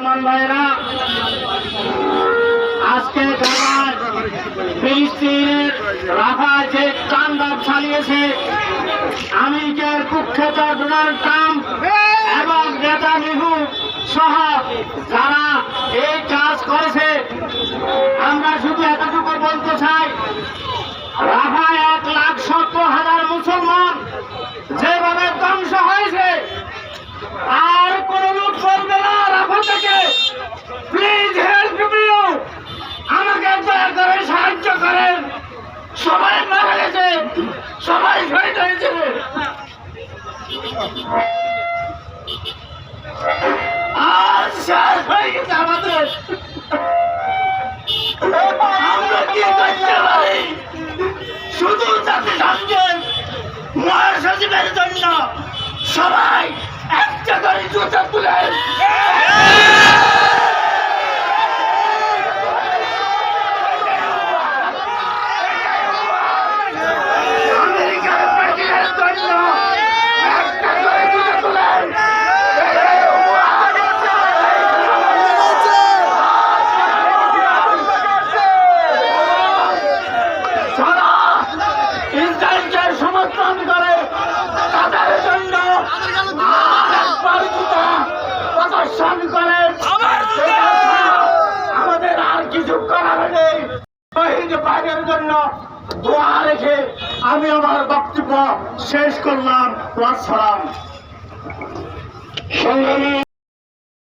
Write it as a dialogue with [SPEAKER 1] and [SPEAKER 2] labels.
[SPEAKER 1] মুসলমান ভাইরা, আজকে ফিলিস্তিনের রাফায় যে তাণ্ডব চালিয়েছে আমেরিকার কুখ্যাত ডোনাল্ড ট্রাম্প এবং নেতানিয়াহু সহ যারা এই কাজ করেছে, আমরা শুধু এতটুকু বলতে চাই, রাফায় 1,70,000 মুসলমান যেভাবে ধ্বংস হয়েছে, আর কোন লোক করবে না রাফা থেকে। প্লিজ হেল্প মি, আমাকে দয়া করে সাহায্য করেন। সবাই মারা গেছে, সবাই শহীদ হয়েছে, আর শেষ হয়ে গেছে আমাদের। আমরা কি করতে পারি? শুধু জাতিসংঘের মহাসচিবের জন্য সবাই একটা করে জুতা তুলেন। আমেরিকার প্রেসিডেন্টের জন্য একটা করে জুতা তুলেন। সমর্থন করে তাদের জন্য প্রদর্শন করেন। আমাদের আর কিছু করার নেই। শহীদ ভাইদের জন্য দোয়া রেখে আমি আমার বক্তব্য শেষ করলাম। আসসালাম।